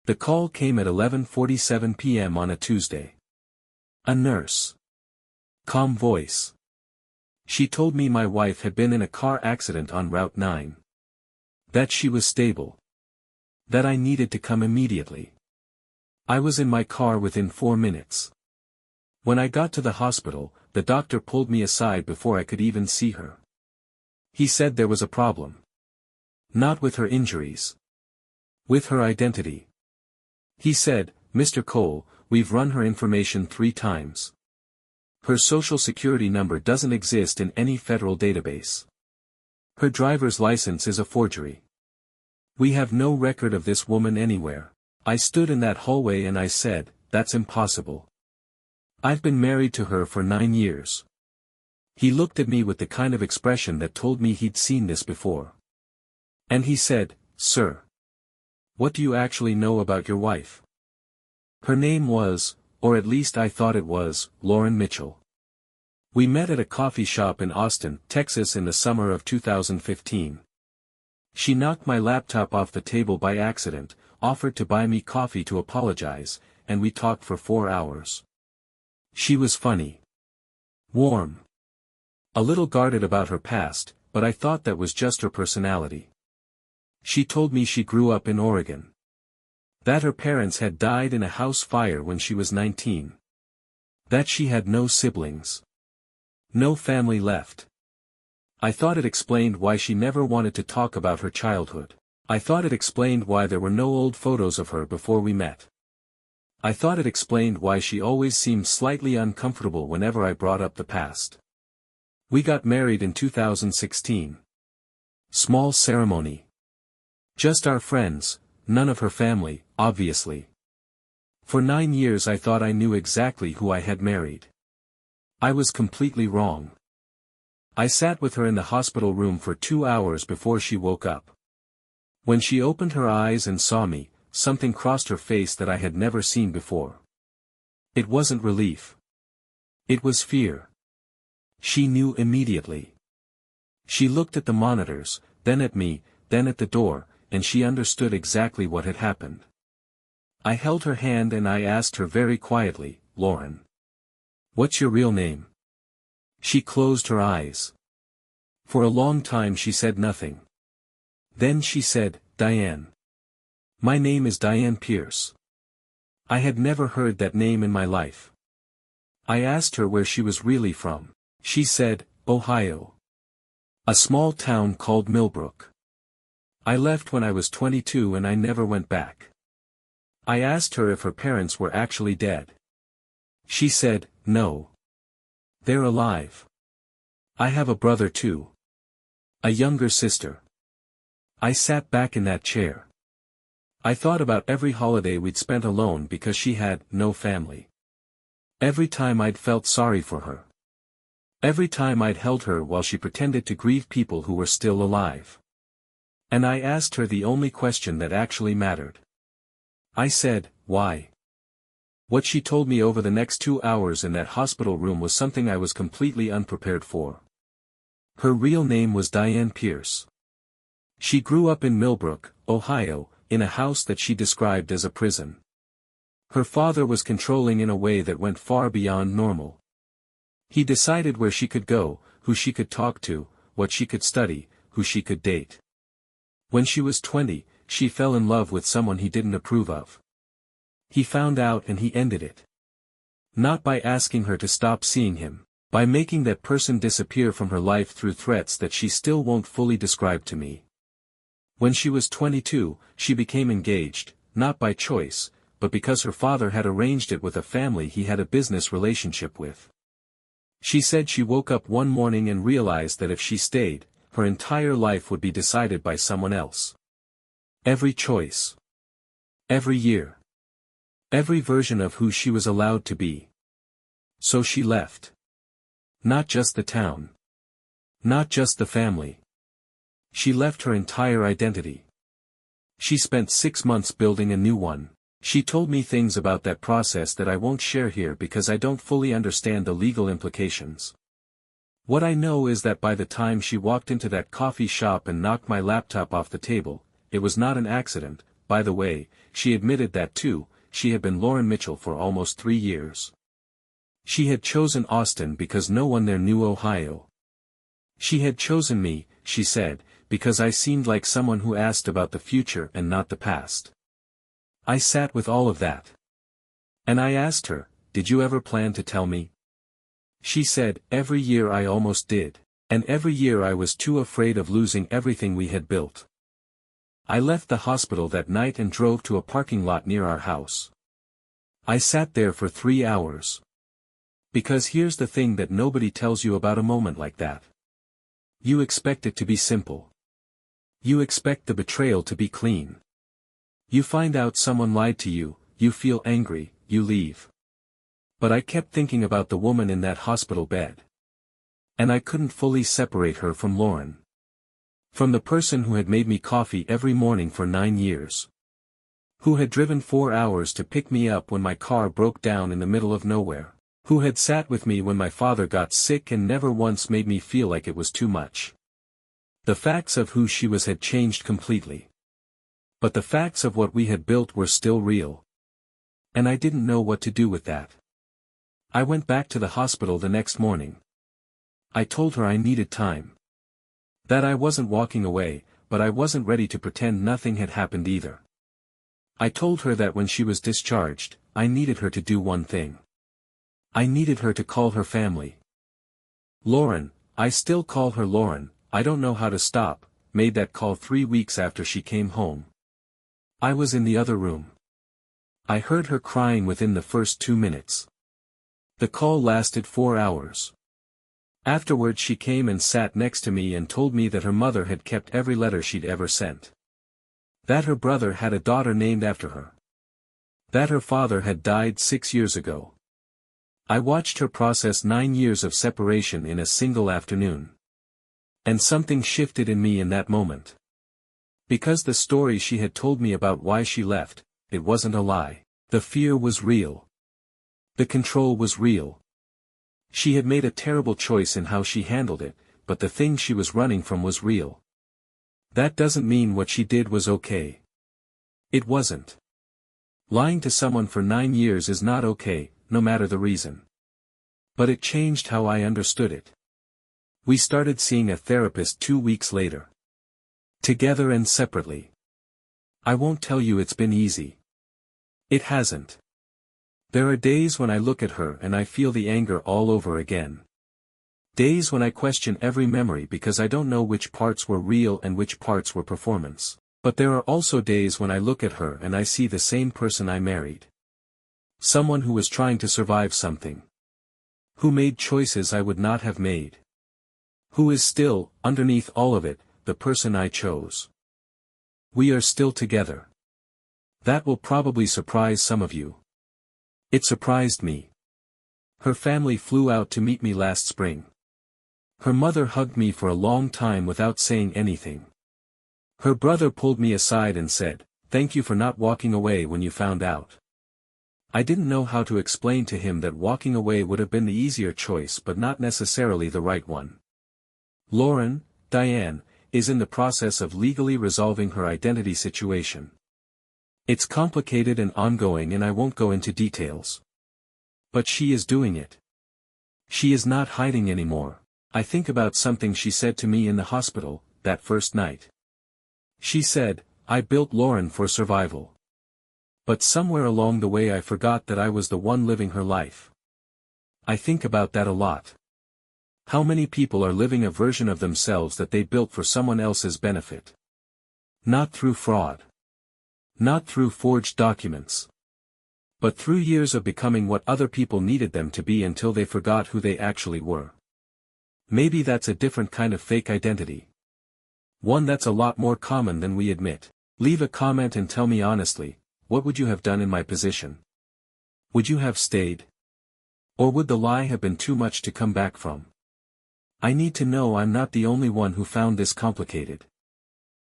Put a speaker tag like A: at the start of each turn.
A: The call came at 11:47 p.m. on a Tuesday. A nurse. Calm voice. She told me my wife had been in a car accident on Route 9. That she was stable. That I needed to come immediately. I was in my car within 4 minutes. When I got to the hospital, the doctor pulled me aside before I could even see her. He said there was a problem. Not with her injuries. With her identity. He said, "Mr. Cole, we've run her information 3 times. Her social security number doesn't exist in any federal database. Her driver's license is a forgery. We have no record of this woman anywhere." I stood in that hallway and I said, "That's impossible. I've been married to her for 9 years." He looked at me with the kind of expression that told me he'd seen this before. And he said, "Sir, what do you actually know about your wife?" Her name was, or at least I thought it was, Lauren Mitchell. We met at a coffee shop in Austin, Texas in the summer of 2015. She knocked my laptop off the table by accident, offered to buy me coffee to apologize, and we talked for 4 hours. She was funny. Warm. A little guarded about her past, but I thought that was just her personality. She told me she grew up in Oregon. That her parents had died in a house fire when she was 19. That she had no siblings. No family left. I thought it explained why she never wanted to talk about her childhood. I thought it explained why there were no old photos of her before we met. I thought it explained why she always seemed slightly uncomfortable whenever I brought up the past. We got married in 2016. Small ceremony. Just our friends, none of her family, obviously. For 9 years I thought I knew exactly who I had married. I was completely wrong. I sat with her in the hospital room for 2 hours before she woke up. When she opened her eyes and saw me, something crossed her face that I had never seen before. It wasn't relief. It was fear. She knew immediately. She looked at the monitors, then at me, then at the door, and she understood exactly what had happened. I held her hand and I asked her very quietly, "Lauren, what's your real name?" She closed her eyes. For a long time she said nothing. Then she said, "Diane. My name is Diane Pierce." I had never heard that name in my life. I asked her where she was really from. She said, "Ohio. A small town called Millbrook. I left when I was 22 and I never went back." I asked her if her parents were actually dead. She said, "No. They're alive. I have a brother too. A younger sister." I sat back in that chair. I thought about every holiday we'd spent alone because she had no family. Every time I'd felt sorry for her. Every time I'd held her while she pretended to grieve people who were still alive. And I asked her the only question that actually mattered. I said, "Why?" What she told me over the next 2 hours in that hospital room was something I was completely unprepared for. Her real name was Diane Pierce. She grew up in Millbrook, Ohio, in a house that she described as a prison. Her father was controlling in a way that went far beyond normal. He decided where she could go, who she could talk to, what she could study, who she could date. When she was 20, she fell in love with someone he didn't approve of. He found out and he ended it. Not by asking her to stop seeing him, by making that person disappear from her life through threats that she still won't fully describe to me. When she was 22, she became engaged, not by choice, but because her father had arranged it with a family he had a business relationship with. She said she woke up one morning and realized that if she stayed, her entire life would be decided by someone else. Every choice. Every year. Every version of who she was allowed to be. So she left. Not just the town. Not just the family. She left her entire identity. She spent 6 months building a new one. She told me things about that process that I won't share here because I don't fully understand the legal implications. What I know is that by the time she walked into that coffee shop and knocked my laptop off the table, it was not an accident, by the way, she admitted that too, she had been Lauren Mitchell for almost 3 years. She had chosen Austin because no one there knew Ohio. She had chosen me, she said, because I seemed like someone who asked about the future and not the past. I sat with all of that. And I asked her, did you ever plan to tell me? She said, every year I almost did. And every year I was too afraid of losing everything we had built. I left the hospital that night and drove to a parking lot near our house. I sat there for 3 hours. Because here's the thing that nobody tells you about a moment like that. You expect it to be simple. You expect the betrayal to be clean. You find out someone lied to you, you feel angry, you leave. But I kept thinking about the woman in that hospital bed. And I couldn't fully separate her from Lauren. From the person who had made me coffee every morning for 9 years. Who had driven 4 hours to pick me up when my car broke down in the middle of nowhere. Who had sat with me when my father got sick and never once made me feel like it was too much. The facts of who she was had changed completely. But the facts of what we had built were still real. And I didn't know what to do with that. I went back to the hospital the next morning. I told her I needed time. That I wasn't walking away, but I wasn't ready to pretend nothing had happened either. I told her that when she was discharged, I needed her to do one thing. I needed her to call her family. Lauren, I still call her Lauren, I don't know how to stop, made that call 3 weeks after she came home. I was in the other room. I heard her crying within the first 2 minutes. The call lasted 4 hours. Afterward she came and sat next to me and told me that her mother had kept every letter she'd ever sent. That her brother had a daughter named after her. That her father had died 6 years ago. I watched her process 9 years of separation in a single afternoon. And something shifted in me in that moment. Because the story she had told me about why she left, it wasn't a lie. The fear was real. The control was real. She had made a terrible choice in how she handled it, but the thing she was running from was real. That doesn't mean what she did was okay. It wasn't. Lying to someone for 9 years is not okay, no matter the reason. But it changed how I understood it. We started seeing a therapist 2 weeks later. Together and separately. I won't tell you it's been easy. It hasn't. There are days when I look at her and I feel the anger all over again. Days when I question every memory because I don't know which parts were real and which parts were performance. But there are also days when I look at her and I see the same person I married. Someone who was trying to survive something. Who made choices I would not have made. Who is still, underneath all of it, the person I chose. We are still together. That will probably surprise some of you. It surprised me. Her family flew out to meet me last spring. Her mother hugged me for a long time without saying anything. Her brother pulled me aside and said, "Thank you for not walking away when you found out." I didn't know how to explain to him that walking away would have been the easier choice but not necessarily the right one. Lauren, Diane, is in the process of legally resolving her identity situation. It's complicated and ongoing and I won't go into details. But she is doing it. She is not hiding anymore. I think about something she said to me in the hospital, that first night. She said, "I built Lauren for survival." But somewhere along the way I forgot that I was the one living her life. I think about that a lot. How many people are living a version of themselves that they built for someone else's benefit? Not through fraud. Not through forged documents. But through years of becoming what other people needed them to be until they forgot who they actually were. Maybe that's a different kind of fake identity. One that's a lot more common than we admit. Leave a comment and tell me honestly, what would you have done in my position? Would you have stayed? Or would the lie have been too much to come back from? I need to know I'm not the only one who found this complicated.